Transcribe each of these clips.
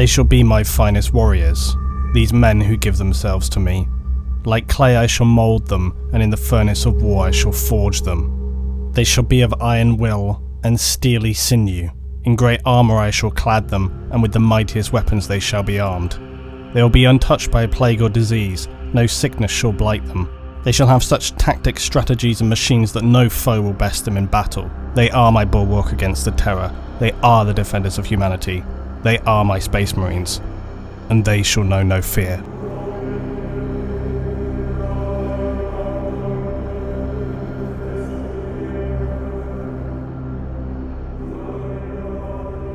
They shall be my finest warriors, these men who give themselves to me. Like clay I shall mould them, and in the furnace of war I shall forge them. They shall be of iron will and steely sinew. In great armour I shall clad them, and with the mightiest weapons they shall be armed. They will be untouched by plague or disease, no sickness shall blight them. They shall have such tactics, strategies and machines that no foe will best them in battle. They are my bulwark against the terror. They are the defenders of humanity. They are my Space Marines, and they shall know no fear.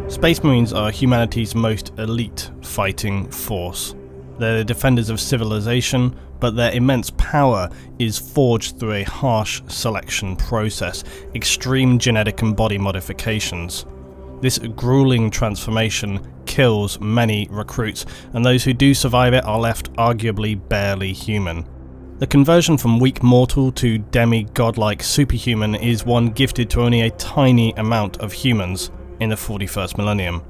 Space Marines are humanity's most elite fighting force. They're the defenders of civilization, but their immense power is forged through a harsh selection process, extreme genetic and body modifications. This grueling transformation kills many recruits, and those who do survive it are left arguably barely human. The conversion from weak mortal to demi-godlike superhuman is one gifted to only a tiny amount of humans in the 41st millennium.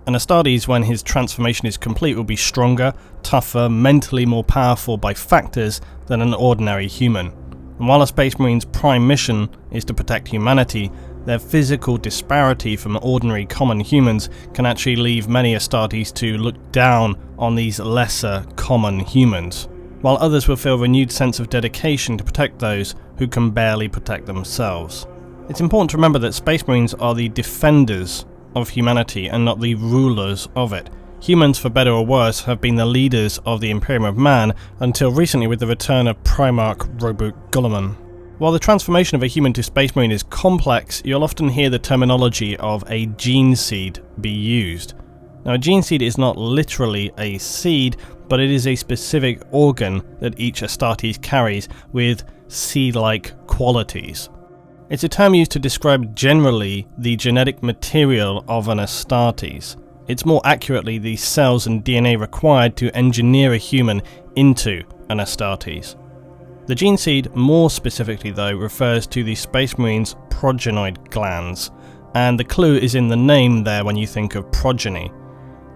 And Astartes, when his transformation is complete, will be stronger, tougher, mentally more powerful by factors than an ordinary human. And while a Space Marine's prime mission is to protect humanity, their physical disparity from ordinary common humans can actually leave many Astartes to look down on these lesser common humans, while others will feel a renewed sense of dedication to protect those who can barely protect themselves. It's important to remember that Space Marines are the defenders of humanity and not the rulers of it. Humans, for better or worse, have been the leaders of the Imperium of Man until recently with the return of Primarch Robert Guilliman. While the transformation of a human to Space Marine is complex, you'll often hear the terminology of a gene seed be used. Now, a gene seed is not literally a seed, but it is a specific organ that each Astartes carries with seed-like qualities. It's a term used to describe generally the genetic material of an Astartes. It's more accurately the cells and DNA required to engineer a human into an Astartes. The gene seed, more specifically though, refers to the Space Marines' progenoid glands, and the clue is in the name there when you think of progeny.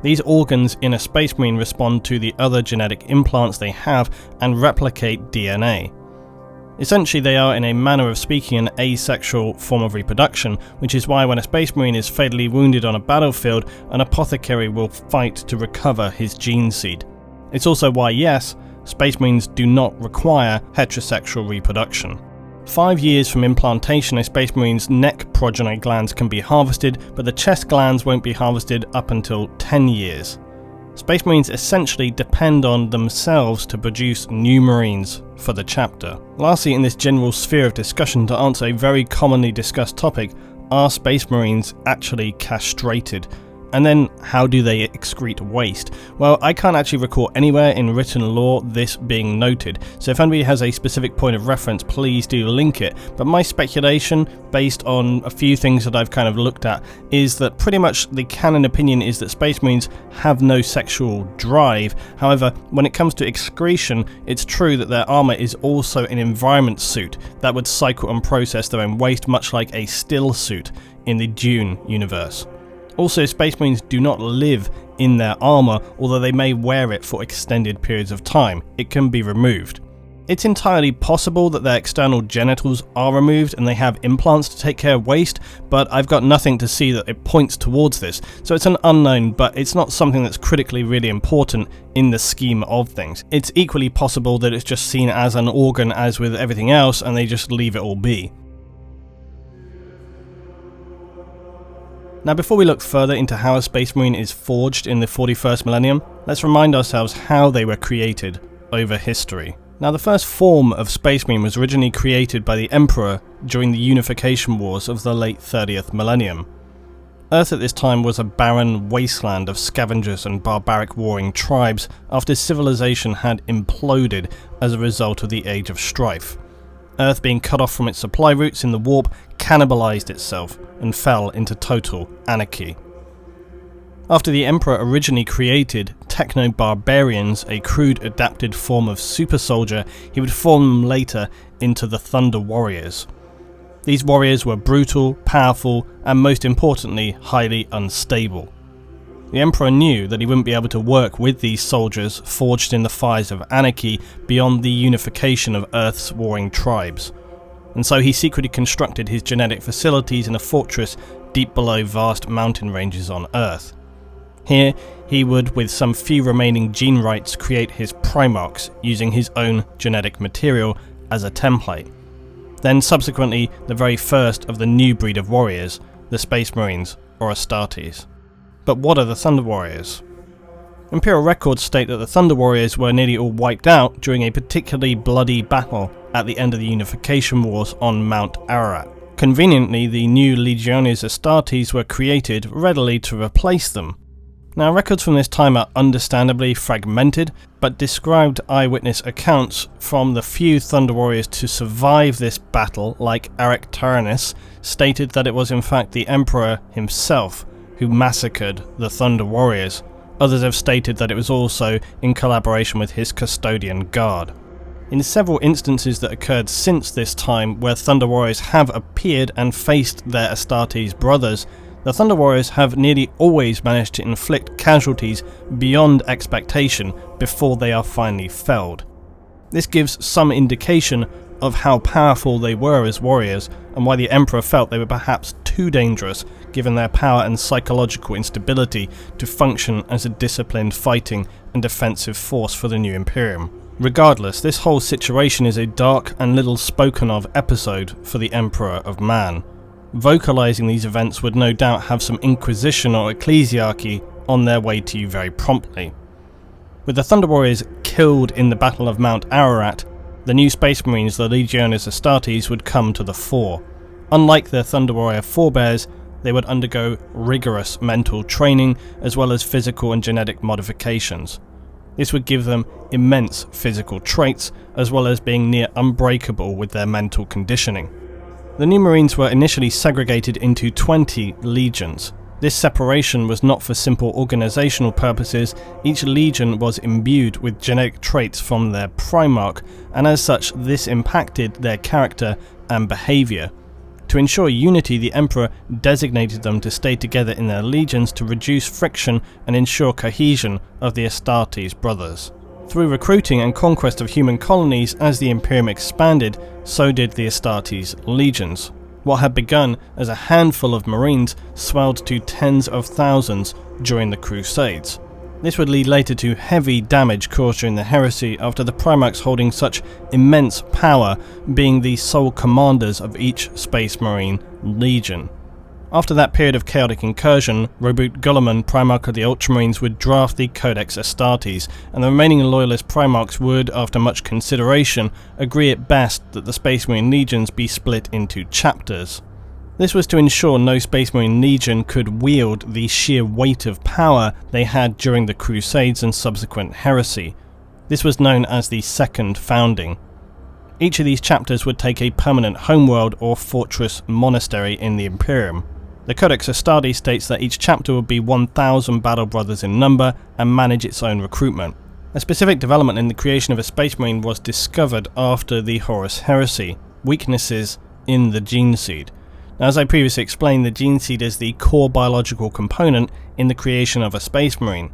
These organs in a Space Marine respond to the other genetic implants they have and replicate DNA. Essentially, they are, in a manner of speaking, an asexual form of reproduction, which is why when a Space Marine is fatally wounded on a battlefield, an apothecary will fight to recover his gene seed. It's also why, yes, Space Marines do not require heterosexual reproduction. 5 years from implantation, a Space Marine's neck progenoid glands can be harvested, but the chest glands won't be harvested up until 10 years. Space Marines essentially depend on themselves to produce new Marines for the chapter. Lastly, in this general sphere of discussion, to answer a very commonly discussed topic, are Space Marines actually castrated? And then, how do they excrete waste? Well, I can't actually recall anywhere in written law this being noted, so if anybody has a specific point of reference, please do link it. But my speculation, based on a few things that I've kind of looked at, is that pretty much the canon opinion is that Space Marines have no sexual drive. However, when it comes to excretion, it's true that their armour is also an environment suit that would cycle and process their own waste, much like a still suit in the Dune universe. Also, Space Marines do not live in their armour, although they may wear it for extended periods of time. It can be removed. It's entirely possible that their external genitals are removed and they have implants to take care of waste, but I've got nothing to see that it points towards this. So it's an unknown, but it's not something that's critically really important in the scheme of things. It's equally possible that it's just seen as an organ as with everything else and they just leave it all be. Now, before we look further into how a Space Marine is forged in the 41st millennium, let's remind ourselves how they were created over history. Now, the first form of Space Marine was originally created by the Emperor during the unification wars of the late 30th millennium. Earth at this time was a barren wasteland of scavengers and barbaric warring tribes after civilization had imploded as a result of the Age of Strife. Earth, being cut off from its supply routes in the warp, cannibalized itself and fell into total anarchy. After the Emperor originally created techno-barbarians, a crude adapted form of super soldier, he would form them later into the Thunder Warriors. These warriors were brutal, powerful, and most importantly, highly unstable. The Emperor knew that he wouldn't be able to work with these soldiers forged in the fires of anarchy beyond the unification of Earth's warring tribes, and so he secretly constructed his genetic facilities in a fortress deep below vast mountain ranges on Earth. Here, he would, with some few remaining gene rights, create his Primarks using his own genetic material as a template. Then subsequently, the very first of the new breed of warriors, the Space Marines, or Astartes. But what are the Thunder Warriors? Imperial records state that the Thunder Warriors were nearly all wiped out during a particularly bloody battle at the end of the Unification Wars on Mount Ararat. Conveniently, the new Legiones Astartes were created readily to replace them. Now, records from this time are understandably fragmented, but described eyewitness accounts from the few Thunder Warriors to survive this battle, like Arcturius, stated that it was in fact the Emperor himself who massacred the Thunder Warriors. Others have stated that it was also in collaboration with his custodian guard. In several instances that occurred since this time where Thunder Warriors have appeared and faced their Astartes brothers, the Thunder Warriors have nearly always managed to inflict casualties beyond expectation before they are finally felled. This gives some indication of how powerful they were as warriors, and why the Emperor felt they were perhaps too dangerous given their power and psychological instability to function as a disciplined fighting and defensive force for the new Imperium. Regardless, this whole situation is a dark and little spoken of episode for the Emperor of Man. Vocalizing these events would no doubt have some Inquisition or ecclesiarchy on their way to you very promptly. With the Thunder Warriors killed in the Battle of Mount Ararat, the new Space Marines, the Legiones Astartes, would come to the fore. Unlike their Thunder Warrior forebears, they would undergo rigorous mental training as well as physical and genetic modifications. This would give them immense physical traits as well as being near unbreakable with their mental conditioning. The new Marines were initially segregated into 20 legions. This separation was not for simple organisational purposes. Each legion was imbued with genetic traits from their Primarch, and as such this impacted their character and behaviour. To ensure unity, the Emperor designated them to stay together in their legions to reduce friction and ensure cohesion of the Astartes brothers. Through recruiting and conquest of human colonies as the Imperium expanded, so did the Astartes legions. What had begun as a handful of Marines swelled to tens of thousands during the Crusades. This would lead later to heavy damage caused during the heresy after the Primarchs holding such immense power, being the sole commanders of each Space Marine legion. After that period of chaotic incursion, Robert Guilliman, Primarch of the Ultramarines, would draft the Codex Astartes, and the remaining loyalist Primarchs would, after much consideration, agree at best that the Space Marine legions be split into chapters. This was to ensure no Space Marine legion could wield the sheer weight of power they had during the Crusades and subsequent heresy. This was known as the Second Founding. Each of these chapters would take a permanent homeworld or fortress monastery in the Imperium. The Codex Astartes states that each chapter would be 1,000 battle brothers in number and manage its own recruitment. A specific development in the creation of a Space Marine was discovered after the Horus Heresy: weaknesses in the gene seed. Now, as I previously explained, the gene seed is the core biological component in the creation of a Space Marine.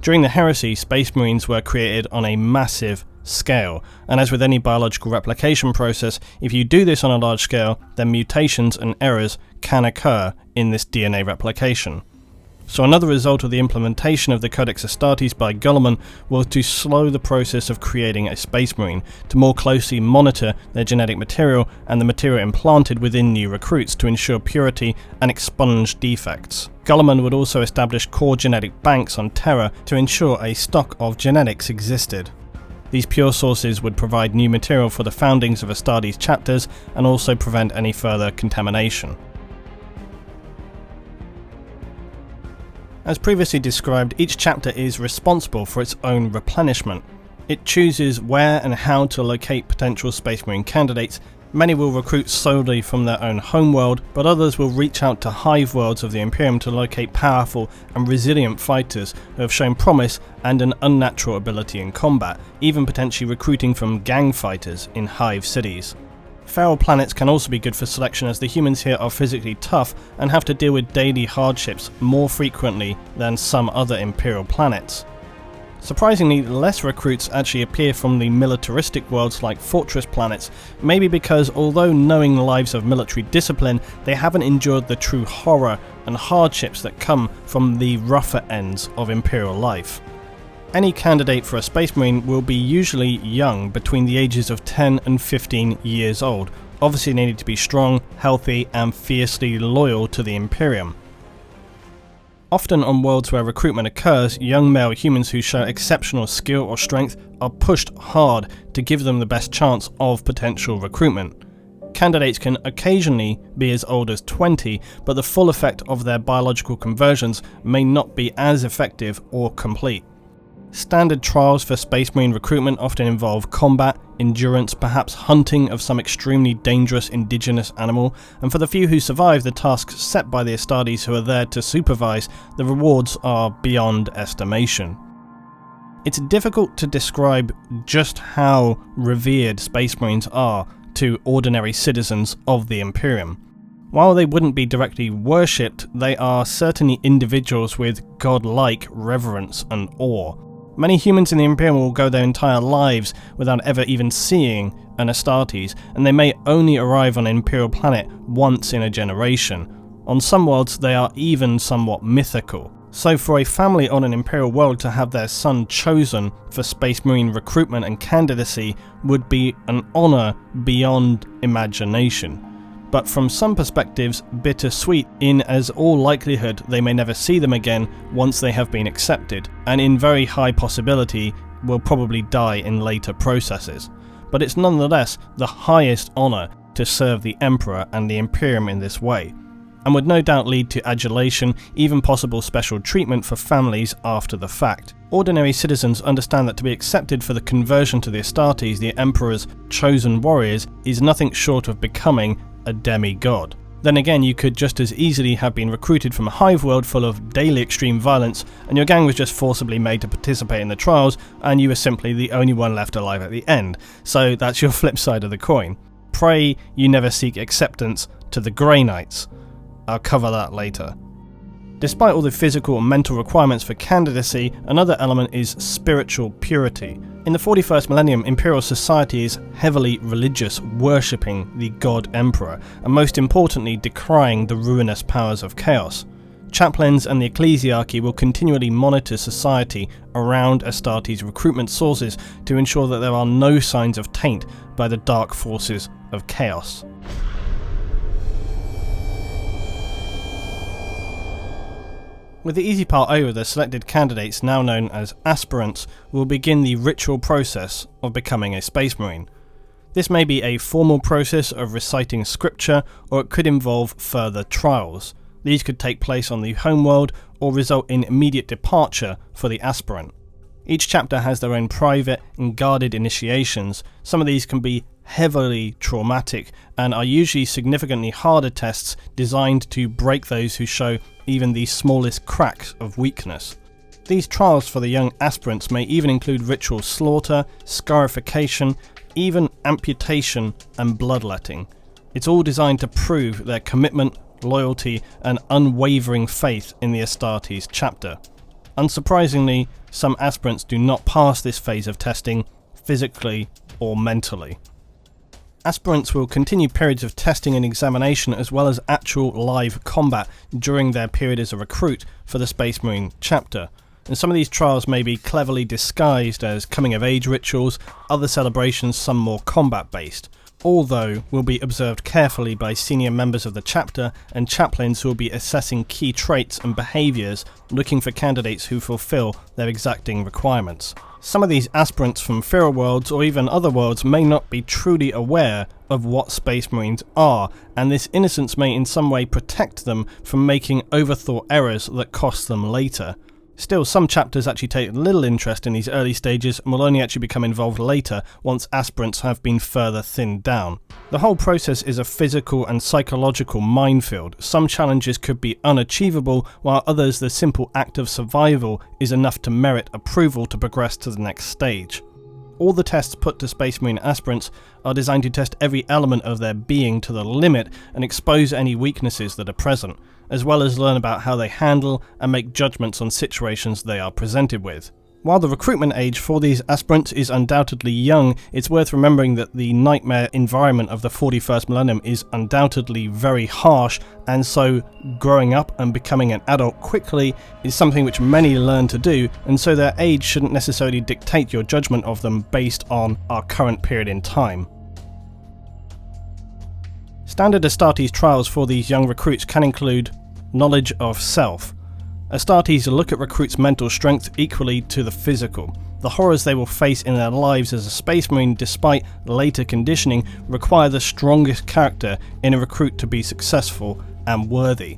During the Heresy, Space Marines were created on a massive scale, and as with any biological replication process, if you do this on a large scale, then mutations and errors can occur in this DNA replication. So another result of the implementation of the Codex Astartes by Guilliman was to slow the process of creating a Space Marine, to more closely monitor their genetic material and the material implanted within new recruits to ensure purity and expunge defects. Guilliman would also establish core genetic banks on Terra to ensure a stock of genetics existed. These pure sources would provide new material for the foundings of Astartes chapters and also prevent any further contamination. As previously described, each chapter is responsible for its own replenishment. It chooses where and how to locate potential Space Marine candidates. Many will recruit solely from their own homeworld, but others will reach out to hive worlds of the Imperium to locate powerful and resilient fighters who have shown promise and an unnatural ability in combat, even potentially recruiting from gang fighters in hive cities. Feral planets can also be good for selection, as the humans here are physically tough and have to deal with daily hardships more frequently than some other Imperial planets. Surprisingly, less recruits actually appear from the militaristic worlds like fortress planets, maybe because although knowing the lives of military discipline, they haven't endured the true horror and hardships that come from the rougher ends of Imperial life. Any candidate for a Space Marine will be usually young, between the ages of 10 and 15 years old. Obviously they need to be strong, healthy and fiercely loyal to the Imperium. Often on worlds where recruitment occurs, young male humans who show exceptional skill or strength are pushed hard to give them the best chance of potential recruitment. Candidates can occasionally be as old as 20, but the full effect of their biological conversions may not be as effective or complete. Standard trials for Space Marine recruitment often involve combat, endurance, perhaps hunting of some extremely dangerous indigenous animal, and for the few who survive the tasks set by the Astartes who are there to supervise, the rewards are beyond estimation. It's difficult to describe just how revered Space Marines are to ordinary citizens of the Imperium. While they wouldn't be directly worshipped, they are certainly individuals with godlike reverence and awe. Many humans in the Imperium will go their entire lives without ever even seeing an Astartes, and they may only arrive on an Imperial planet once in a generation. On some worlds they are even somewhat mythical. So for a family on an Imperial world to have their son chosen for Space Marine recruitment and candidacy would be an honour beyond imagination. But from some perspectives, bittersweet, in as all likelihood they may never see them again once they have been accepted, and in very high possibility will probably die in later processes. But it's nonetheless the highest honour to serve the Emperor and the Imperium in this way, and would no doubt lead to adulation, even possible special treatment for families after the fact. Ordinary citizens understand that to be accepted for the conversion to the Astartes, the Emperor's chosen warriors, is nothing short of becoming a demigod. Then again, you could just as easily have been recruited from a hive world full of daily extreme violence, and your gang was just forcibly made to participate in the trials, and you were simply the only one left alive at the end. So that's your flip side of the coin. Pray you never seek acceptance to the Grey Knights. I'll cover that later. Despite all the physical and mental requirements for candidacy, another element is spiritual purity. In the 41st millennium, Imperial society is heavily religious, worshipping the God Emperor, and most importantly decrying the ruinous powers of chaos. Chaplains and the ecclesiarchy will continually monitor society around Astartes' recruitment sources to ensure that there are no signs of taint by the dark forces of chaos. With the easy part over, the selected candidates, now known as aspirants, will begin the ritual process of becoming a Space Marine. This may be a formal process of reciting scripture, or it could involve further trials. These could take place on the homeworld or result in immediate departure for the aspirant. Each chapter has their own private and guarded initiations. Some of these can be heavily traumatic and are usually significantly harder tests designed to break those who show even the smallest cracks of weakness. These trials for the young aspirants may even include ritual slaughter, scarification, even amputation and bloodletting. It's all designed to prove their commitment, loyalty and unwavering faith in the Astartes chapter. Unsurprisingly, some aspirants do not pass this phase of testing, physically or mentally. Aspirants will continue periods of testing and examination as well as actual live combat during their period as a recruit for the Space Marine chapter. And some of these trials may be cleverly disguised as coming-of-age rituals, other celebrations some more combat-based. All, though, will be observed carefully by senior members of the chapter and chaplains who will be assessing key traits and behaviours, looking for candidates who fulfil their exacting requirements. Some of these aspirants from feral worlds or even other worlds may not be truly aware of what Space Marines are, and this innocence may in some way protect them from making overthought errors that cost them later. Still, some chapters actually take little interest in these early stages and will only actually become involved later once aspirants have been further thinned down. The whole process is a physical and psychological minefield. Some challenges could be unachievable, while others the simple act of survival is enough to merit approval to progress to the next stage. All the tests put to Space Marine aspirants are designed to test every element of their being to the limit and expose any weaknesses that are present, as well as learn about how they handle and make judgments on situations they are presented with. While the recruitment age for these aspirants is undoubtedly young, it's worth remembering that the nightmare environment of the 41st millennium is undoubtedly very harsh, and so growing up and becoming an adult quickly is something which many learn to do, and so their age shouldn't necessarily dictate your judgment of them based on our current period in time. Standard Astartes trials for these young recruits can include knowledge of self. Astartes look at recruits' mental strength equally to the physical. The horrors they will face in their lives as a Space Marine, despite later conditioning, require the strongest character in a recruit to be successful and worthy.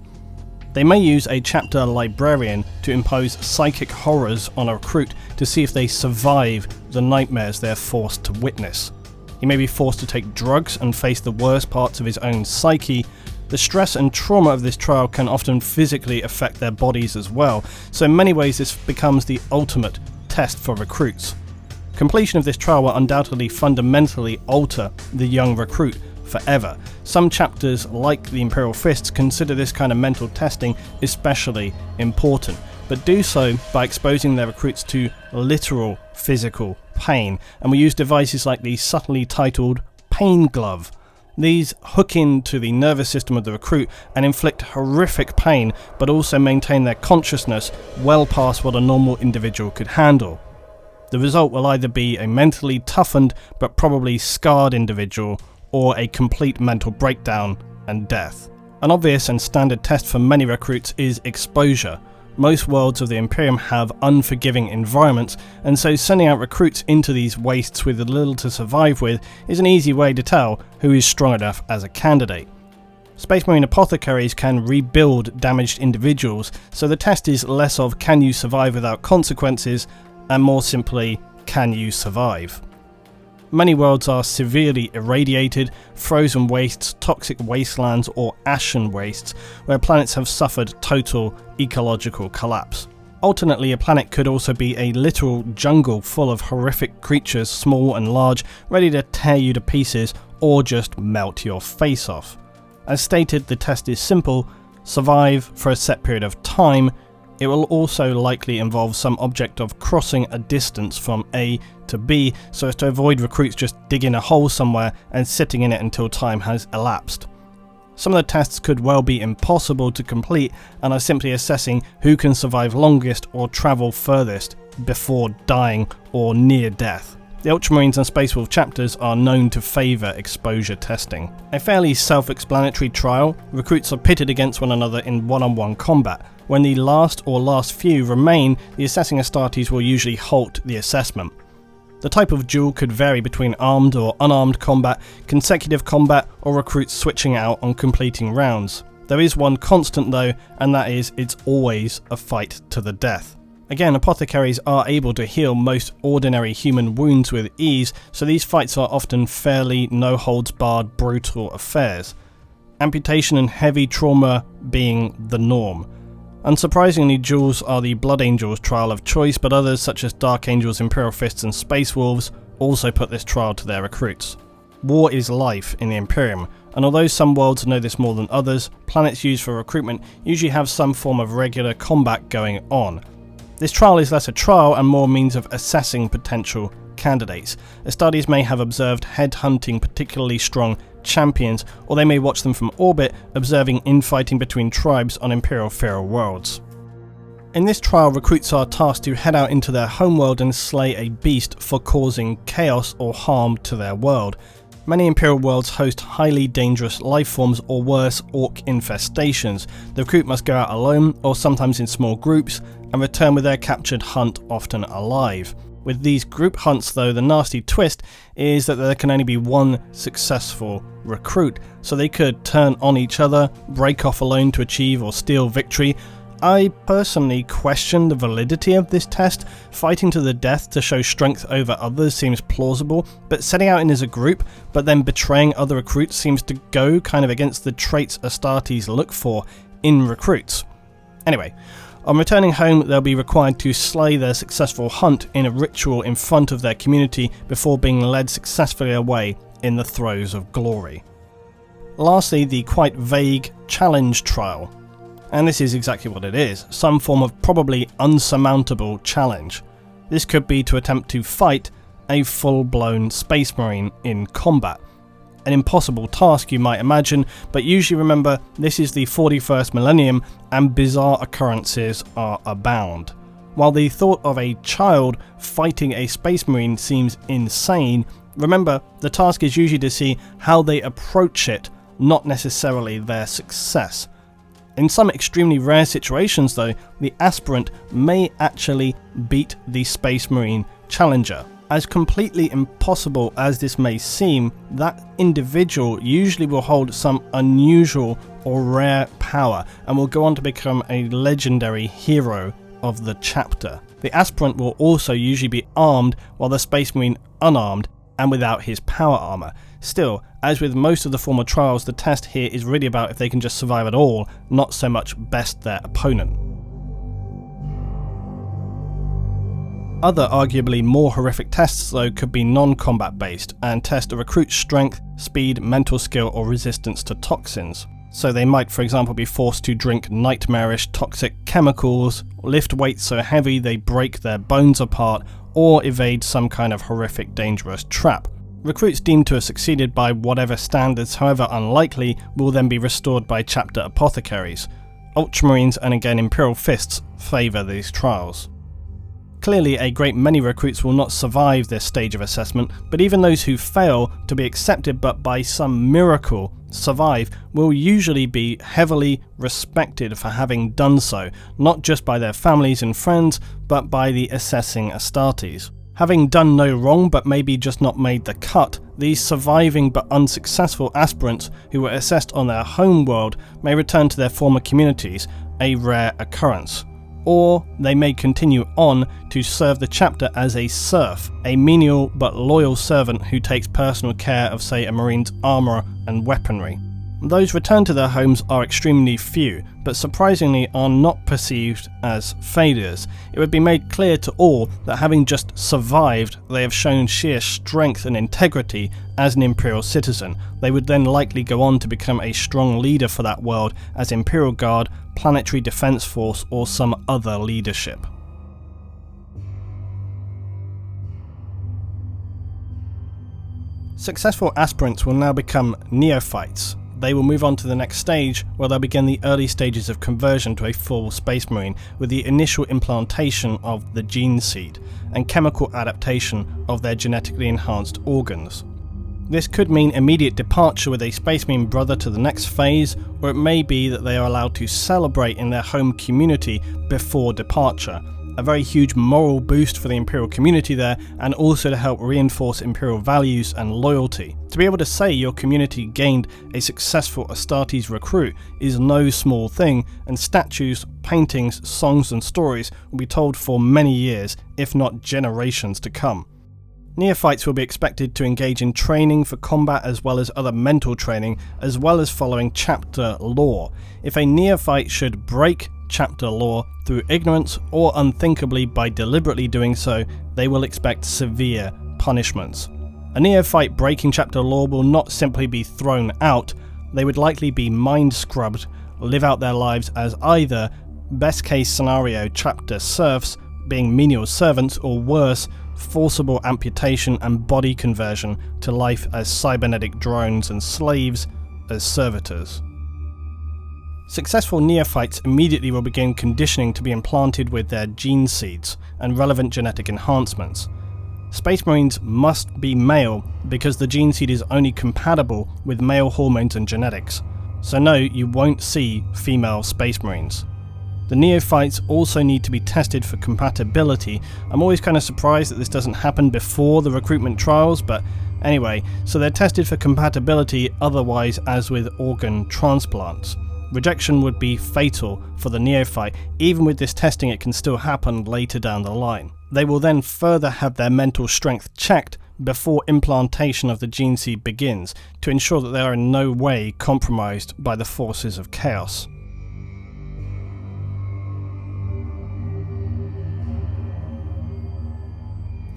They may use a chapter librarian to impose psychic horrors on a recruit to see if they survive the nightmares they are forced to witness. He may be forced to take drugs and face the worst parts of his own psyche. The stress and trauma of this trial can often physically affect their bodies as well, so in many ways this becomes the ultimate test for recruits. Completion of this trial will undoubtedly fundamentally alter the young recruit forever. Some chapters, like the Imperial Fists, consider this kind of mental testing especially important, but do so by exposing their recruits to literal physical pain, and we use devices like the subtly titled Pain Glove. These hook into the nervous system of the recruit and inflict horrific pain, but also maintain their consciousness well past what a normal individual could handle. The result will either be a mentally toughened but probably scarred individual, or a complete mental breakdown and death. An obvious and standard test for many recruits is exposure. Most worlds of the Imperium have unforgiving environments, and so sending out recruits into these wastes with little to survive with is an easy way to tell who is strong enough as a candidate. Space Marine apothecaries can rebuild damaged individuals, so the test is less of can you survive without consequences, and more simply, can you survive? Many worlds are severely irradiated, frozen wastes, toxic wastelands, or ashen wastes, where planets have suffered total ecological collapse. Alternately, a planet could also be a literal jungle full of horrific creatures, small and large, ready to tear you to pieces or just melt your face off. As stated, the test is simple: survive for a set period of time. It will also likely involve some object of crossing a distance from A to B, so as to avoid recruits just digging a hole somewhere and sitting in it until time has elapsed. Some of the tests could well be impossible to complete and are simply assessing who can survive longest or travel furthest before dying or near death. The Ultramarines and Space Wolf chapters are known to favour exposure testing. A fairly self-explanatory trial, recruits are pitted against one another in one-on-one combat. When the last few remain, the assessing Astartes will usually halt the assessment. The type of duel could vary between armed or unarmed combat, consecutive combat, or recruits switching out on completing rounds. There is one constant though, and that is it's always a fight to the death. Again, apothecaries are able to heal most ordinary human wounds with ease, so these fights are often fairly no-holds-barred brutal affairs. Amputation and heavy trauma being the norm. Unsurprisingly, duels are the Blood Angels trial of choice, but others such as Dark Angels, Imperial Fists and Space Wolves also put this trial to their recruits. War is life in the Imperium, and although some worlds know this more than others, planets used for recruitment usually have some form of regular combat going on. This trial is less a trial and more a means of assessing potential candidates. Astartes may have observed headhunting particularly strong champions, or they may watch them from orbit, observing infighting between tribes on Imperial feral worlds. In this trial, recruits are tasked to head out into their homeworld and slay a beast for causing chaos or harm to their world. Many Imperial worlds host highly dangerous life forms or worse, orc infestations. The recruit must go out alone, or sometimes in small groups, and return with their captured hunt often alive. With these group hunts though, the nasty twist is that there can only be one successful recruit, so they could turn on each other, break off alone to achieve or steal victory. I personally question the validity of this test. Fighting to the death to show strength over others seems plausible, but setting out in as a group but then betraying other recruits seems to go kind of against the traits Astartes look for in recruits. Anyway, On returning home, they'll be required to slay their successful hunt in a ritual in front of their community before being led successfully away in the throes of glory. Lastly, the quite vague challenge trial. And this is exactly what it is, some form of probably unsurmountable challenge. This could be to attempt to fight a full-blown Space Marine in combat. An impossible task, you might imagine, but usually remember this is the 41st millennium and bizarre occurrences are abound. While the thought of a child fighting a Space Marine seems insane, remember the task is usually to see how they approach it, not necessarily their success. In some extremely rare situations though, the aspirant may actually beat the Space Marine challenger. As completely impossible as this may seem, that individual usually will hold some unusual or rare power and will go on to become a legendary hero of the chapter. The aspirant will also usually be armed while the Space Marine unarmed and without his power armor. Still, as with most of the former trials, the test here is really about if they can just survive at all, not so much best their opponent. Other arguably more horrific tests though could be non-combat based and test a recruit's strength, speed, mental skill or resistance to toxins. So they might for example be forced to drink nightmarish toxic chemicals, lift weights so heavy they break their bones apart, or evade some kind of horrific dangerous trap. Recruits deemed to have succeeded by whatever standards, however unlikely, will then be restored by chapter apothecaries. Ultramarines and again Imperial Fists favour these trials. Clearly, a great many recruits will not survive this stage of assessment, but even those who fail to be accepted but by some miracle survive will usually be heavily respected for having done so, not just by their families and friends, but by the assessing Astartes. Having done no wrong but maybe just not made the cut, these surviving but unsuccessful aspirants who were assessed on their home world may return to their former communities, a rare occurrence. Or they may continue on to serve the chapter as a serf, a menial but loyal servant who takes personal care of, say, a marine's armour and weaponry. Those returned to their homes are extremely few, but surprisingly are not perceived as failures. It would be made clear to all that having just survived, they have shown sheer strength and integrity as an Imperial citizen. They would then likely go on to become a strong leader for that world as Imperial Guard, Planetary Defense Force, or some other leadership. Successful aspirants will now become Neophytes. They will move on to the next stage, where they'll begin the early stages of conversion to a full Space Marine with the initial implantation of the gene seed and chemical adaptation of their genetically enhanced organs. This could mean immediate departure with a Space Marine brother to the next phase, or it may be that they are allowed to celebrate in their home community before departure. A very huge moral boost for the Imperial community there, and also to help reinforce Imperial values and loyalty. To be able to say your community gained a successful Astartes recruit is no small thing, and statues, paintings, songs and stories will be told for many years, if not generations to come. Neophytes will be expected to engage in training for combat as well as other mental training, as well as following chapter lore. If a Neophyte should break chapter lore through ignorance or unthinkably by deliberately doing so, they will expect severe punishments. A Neophyte breaking chapter lore will not simply be thrown out, they would likely be mind scrubbed, live out their lives as either, best case scenario, chapter serfs, being menial servants, or worse, forcible amputation and body conversion to life as cybernetic drones and slaves as servitors. Successful Neophytes immediately will begin conditioning to be implanted with their gene seeds and relevant genetic enhancements. Space Marines must be male because the gene seed is only compatible with male hormones and genetics, so no, you won't see female Space Marines. The Neophytes also need to be tested for compatibility. I'm always kind of surprised that this doesn't happen before the recruitment trials, but anyway, so they're tested for compatibility, otherwise as with organ transplants. Rejection would be fatal for the Neophyte. Even with this testing, it can still happen later down the line. They will then further have their mental strength checked before implantation of the gene seed begins, to ensure that they are in no way compromised by the forces of chaos.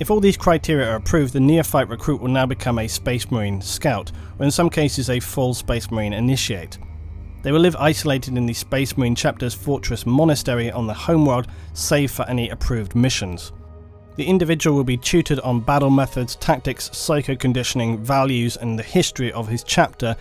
If all these criteria are approved, the Neophyte recruit will now become a Space Marine Scout, or in some cases a full Space Marine Initiate. They will live isolated in the Space Marine Chapter's Fortress Monastery on the homeworld, save for any approved missions. The individual will be tutored on battle methods, tactics, psycho-conditioning, values, and the history of his chapter.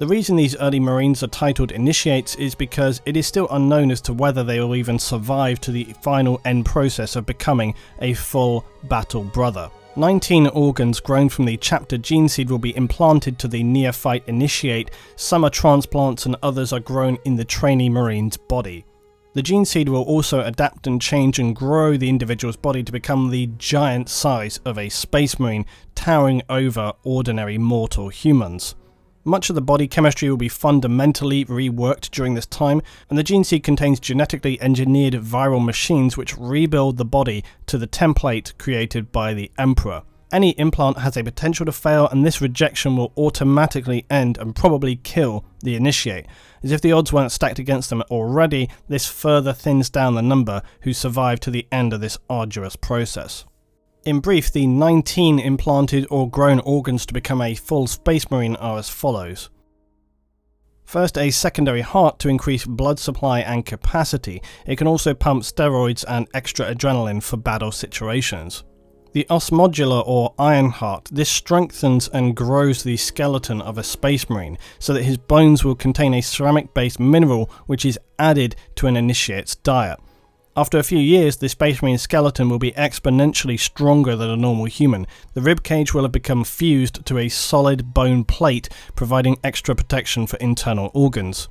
The reason these early Marines are titled Initiates is because it is still unknown as to whether they will even survive to the final end process of becoming a full battle brother. 19 organs grown from the chapter gene seed will be implanted to the Neophyte Initiate. Some are transplants and others are grown in the trainee Marine's body. The gene seed will also adapt and change and grow the individual's body to become the giant size of a Space Marine, towering over ordinary mortal humans. Much of the body chemistry will be fundamentally reworked during this time, and the gene seed contains genetically engineered viral machines which rebuild the body to the template created by the Emperor. Any implant has a potential to fail, and this rejection will automatically end and probably kill the Initiate. As if the odds weren't stacked against them already, this further thins down the number who survive to the end of this arduous process. In brief, the 19 implanted or grown organs to become a full Space Marine are as follows. First, a secondary heart to increase blood supply and capacity. It can also pump steroids and extra adrenaline for battle situations. The os modular or iron heart. This strengthens and grows the skeleton of a Space Marine so that his bones will contain a ceramic-based mineral which is added to an initiate's diet. After a few years, the Space Marine skeleton will be exponentially stronger than a normal human. The ribcage will have become fused to a solid bone plate, providing extra protection for internal organs.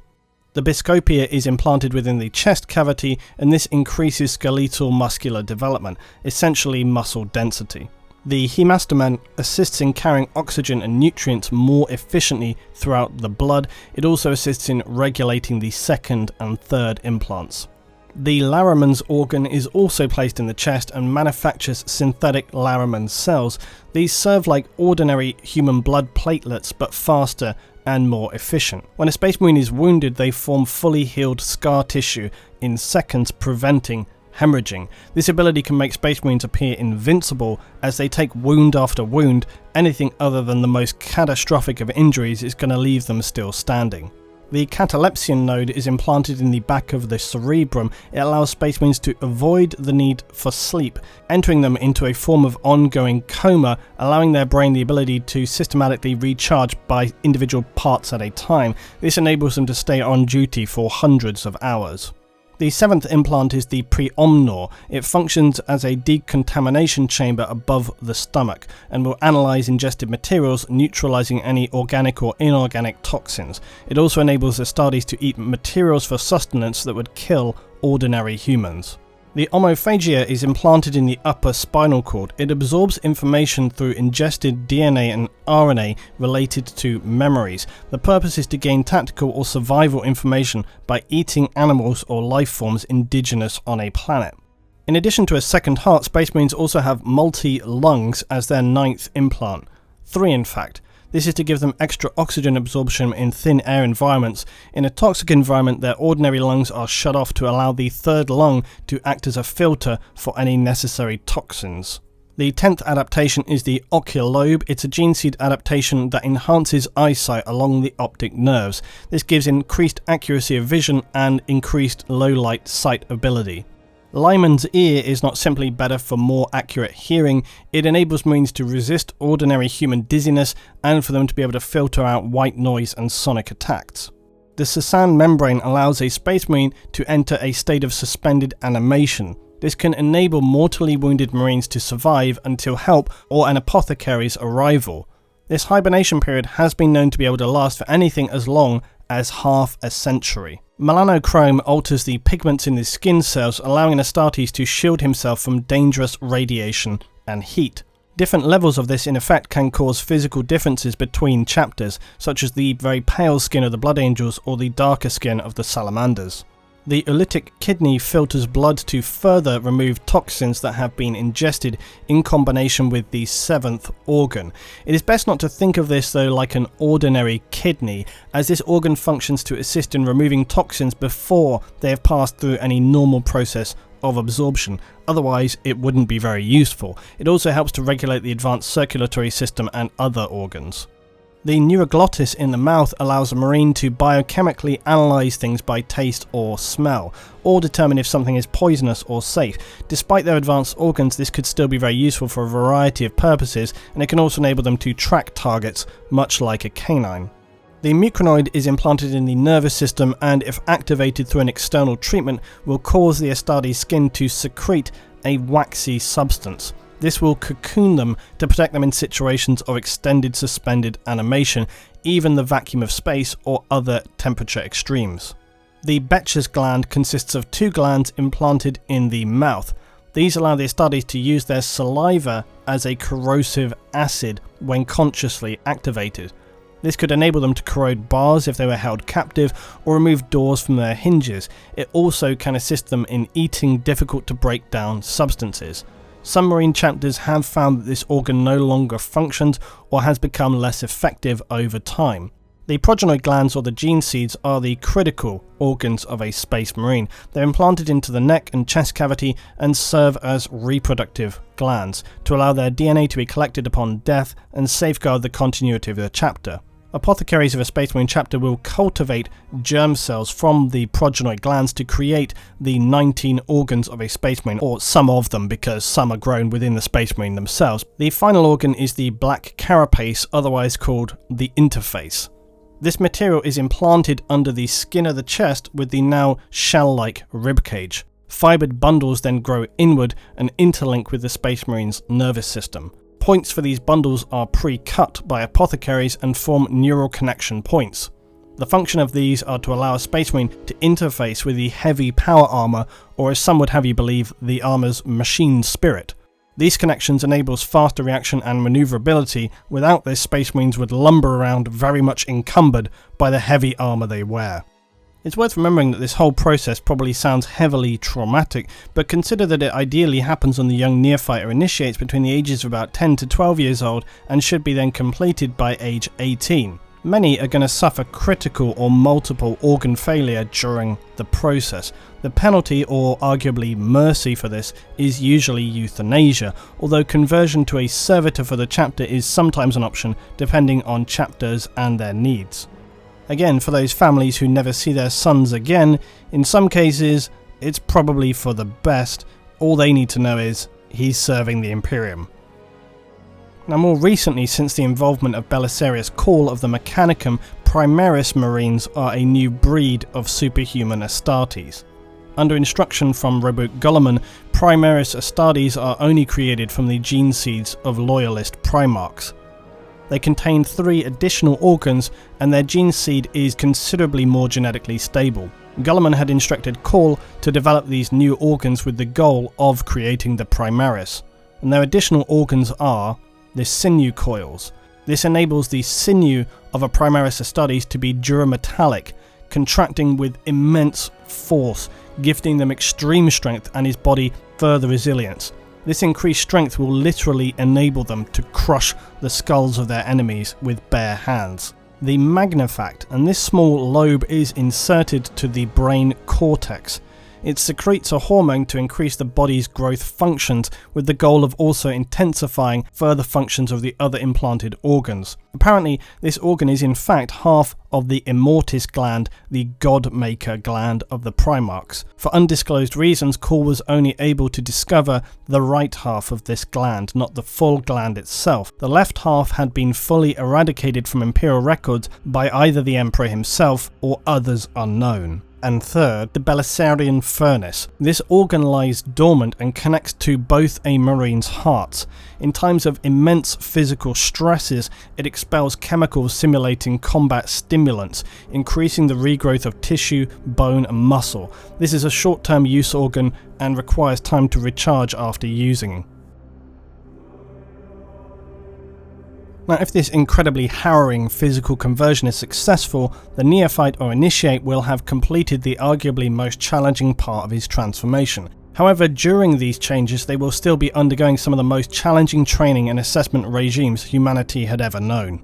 The biscopia is implanted within the chest cavity, and this increases skeletal muscular development, essentially muscle density. The hemastomen assists in carrying oxygen and nutrients more efficiently throughout the blood. It also assists in regulating the second and third implants. The Larraman's organ is also placed in the chest and manufactures synthetic Larraman cells. These serve like ordinary human blood platelets, but faster and more efficient. When a Space Marine is wounded, they form fully healed scar tissue in seconds, preventing hemorrhaging. This ability can make Space Marines appear invincible as they take wound after wound. Anything other than the most catastrophic of injuries is going to leave them still standing. The catalepsian node is implanted in the back of the cerebrum. It allows Space Marines to avoid the need for sleep, entering them into a form of ongoing coma, allowing their brain the ability to systematically recharge by individual parts at a time. This enables them to stay on duty for hundreds of hours. The seventh implant is the preomnor. It functions as a decontamination chamber above the stomach and will analyze ingested materials, neutralizing any organic or inorganic toxins. It also enables Astartes to eat materials for sustenance that would kill ordinary humans. The omophagia is implanted in the upper spinal cord. It absorbs information through ingested DNA and RNA related to memories. The purpose is to gain tactical or survival information by eating animals or life forms indigenous on a planet. In addition to a second heart, Space Marines also have multi-lungs as their ninth implant. 3 in fact. This is to give them extra oxygen absorption in thin air environments. In a toxic environment, their ordinary lungs are shut off to allow the third lung to act as a filter for any necessary toxins. The 10th adaptation is the ocular lobe. It's a gene seed adaptation that enhances eyesight along the optic nerves. This gives increased accuracy of vision and increased low light sight ability. Lyman's ear is not simply better for more accurate hearing, it enables Marines to resist ordinary human dizziness and for them to be able to filter out white noise and sonic attacks. The Sasan membrane allows a Space Marine to enter a state of suspended animation. This can enable mortally wounded Marines to survive until help or an apothecary's arrival. This hibernation period has been known to be able to last for anything as long as half a century. Melanochrome alters the pigments in the skin cells, allowing Astartes to shield himself from dangerous radiation and heat. Different levels of this in effect can cause physical differences between chapters, such as the very pale skin of the Blood Angels or the darker skin of the Salamanders. The oolitic kidney filters blood to further remove toxins that have been ingested in combination with the 7th organ. It is best not to think of this though like an ordinary kidney, as this organ functions to assist in removing toxins before they have passed through any normal process of absorption, otherwise it wouldn't be very useful. It also helps to regulate the advanced circulatory system and other organs. The neuroglottis in the mouth allows a marine to biochemically analyse things by taste or smell, or determine if something is poisonous or safe. Despite their advanced organs, this could still be very useful for a variety of purposes, and it can also enable them to track targets, much like a canine. The muconoid is implanted in the nervous system, and if activated through an external treatment, will cause the Astartes skin to secrete a waxy substance. This will cocoon them to protect them in situations of extended suspended animation, even the vacuum of space or other temperature extremes. The Becher's gland consists of 2 glands implanted in the mouth. These allow the Astartes to use their saliva as a corrosive acid when consciously activated. This could enable them to corrode bars if they were held captive, or remove doors from their hinges. It also can assist them in eating difficult to break down substances. Some marine chapters have found that this organ no longer functions or has become less effective over time. The progenoid glands, or the gene seeds, are the critical organs of a space marine. They're implanted into the neck and chest cavity and serve as reproductive glands to allow their DNA to be collected upon death and safeguard the continuity of the chapter. Apothecaries of a Space Marine chapter will cultivate germ cells from the progenoid glands to create the 19 organs of a Space Marine, or some of them, because some are grown within the Space Marine themselves. The final organ is the black carapace, otherwise called the interface. This material is implanted under the skin of the chest with the now shell-like ribcage. Fibred bundles then grow inward and interlink with the Space Marine's nervous system. Points for these bundles are pre-cut by apothecaries and form neural connection points. The function of these are to allow a Space Marine to interface with the heavy power armour, or as some would have you believe, the armour's machine spirit. These connections enables faster reaction and manoeuvrability. Without this, Space Marines would lumber around very much encumbered by the heavy armour they wear. It's worth remembering that this whole process probably sounds heavily traumatic, but consider that it ideally happens on the young neophyte or initiates between the ages of about 10 to 12 years old and should be then completed by age 18. Many are going to suffer critical or multiple organ failure during the process. The penalty, or arguably mercy, for this is usually euthanasia, although conversion to a servitor for the chapter is sometimes an option depending on chapters and their needs. Again, for those families who never see their sons again, in some cases it's probably for the best. All they need to know is he's serving the Imperium. Now, more recently, since the involvement of Belisarius' call of the Mechanicum, Primaris Marines are a new breed of superhuman Astartes. Under instruction from Robert Guilliman, Primaris Astartes are only created from the gene seeds of loyalist Primarchs. They contain 3 additional organs, and their gene seed is considerably more genetically stable. Guilliman had instructed Call to develop these new organs with the goal of creating the Primaris, and their additional organs are the sinew coils. This enables the sinew of a Primaris Astartes to be durametallic, contracting with immense force, gifting them extreme strength and his body further resilience. This increased strength will literally enable them to crush the skulls of their enemies with bare hands. The magnifact, and this small lobe is inserted to the brain cortex. It secretes a hormone to increase the body's growth functions, with the goal of also intensifying further functions of the other implanted organs. Apparently, this organ is in fact half of the immortis gland, the god-maker gland of the Primarchs. For undisclosed reasons, Call was only able to discover the right half of this gland, not the full gland itself. The left half had been fully eradicated from Imperial records by either the Emperor himself or others unknown. And third, the Belisarian furnace. This organ lies dormant and connects to both a Marine's hearts. In times of immense physical stresses, it expels chemicals simulating combat stimulants, increasing the regrowth of tissue, bone and muscle. This is a short-term use organ and requires time to recharge after using. Now, if this incredibly harrowing physical conversion is successful, the neophyte or initiate will have completed the arguably most challenging part of his transformation. However, during these changes, they will still be undergoing some of the most challenging training and assessment regimes humanity had ever known.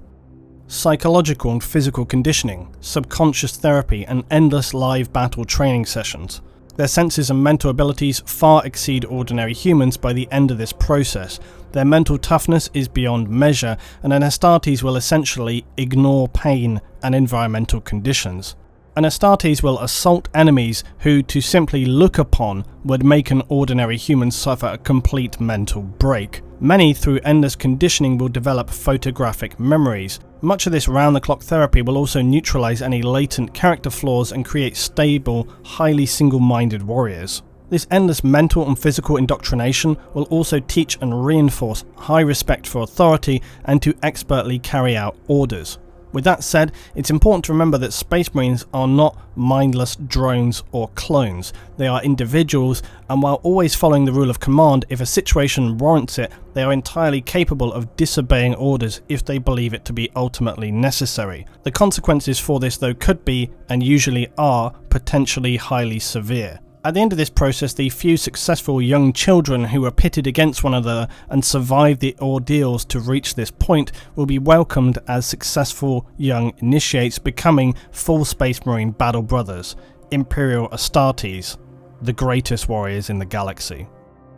Psychological and physical conditioning, subconscious therapy, and endless live battle training sessions. Their senses and mental abilities far exceed ordinary humans by the end of this process. Their mental toughness is beyond measure, and an Astartes will essentially ignore pain and environmental conditions. An Astartes will assault enemies who, to simply look upon, would make an ordinary human suffer a complete mental break. Many, through endless conditioning, will develop photographic memories. Much of this round-the-clock therapy will also neutralize any latent character flaws and create stable, highly single-minded warriors. This endless mental and physical indoctrination will also teach and reinforce high respect for authority and to expertly carry out orders. With that said, it's important to remember that Space Marines are not mindless drones or clones. They are individuals, and while always following the rule of command, if a situation warrants it, they are entirely capable of disobeying orders if they believe it to be ultimately necessary. The consequences for this, though, could be, and usually are, potentially highly severe. At the end of this process, the few successful young children who are pitted against one another and survive the ordeals to reach this point will be welcomed as successful young initiates, becoming full Space Marine battle brothers, Imperial Astartes, the greatest warriors in the galaxy.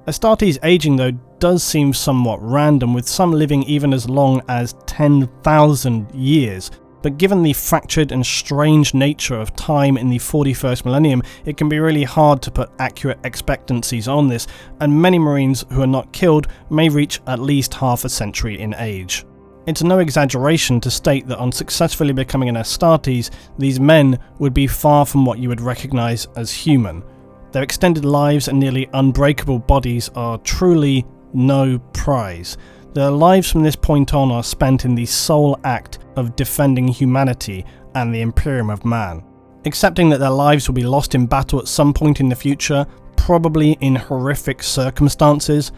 Astartes' aging, though, does seem somewhat random, with some living even as long as 10,000 years. But given the fractured and strange nature of time in the 41st millennium, it can be really hard to put accurate expectancies on this, and many Marines who are not killed may reach at least half a century in age. It's no exaggeration to state that on successfully becoming an Astartes, these men would be far from what you would recognise as human. Their extended lives and nearly unbreakable bodies are truly no prize. Their lives from this point on are spent in the sole act of defending humanity and the Imperium of Man. Accepting that their lives will be lost in battle at some point in the future, probably in horrific circumstances,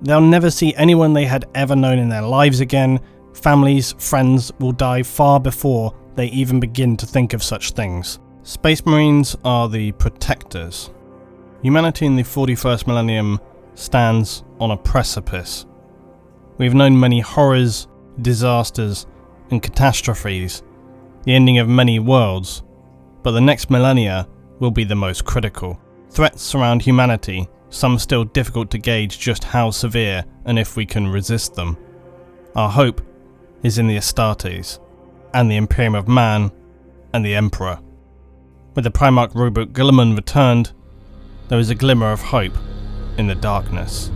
they'll never see anyone they had ever known in their lives again. Families, friends will die far before they even begin to think of such things. Space Marines are the protectors. Humanity in the 41st millennium stands on a precipice. We've known many horrors, disasters, and catastrophes, the ending of many worlds, but the next millennia will be the most critical. Threats surround humanity, some still difficult to gauge just how severe and if we can resist them. Our hope is in the Astartes, and the Imperium of Man, and the Emperor. With the Primarch rulebook Guilliman returned, there is a glimmer of hope in the darkness.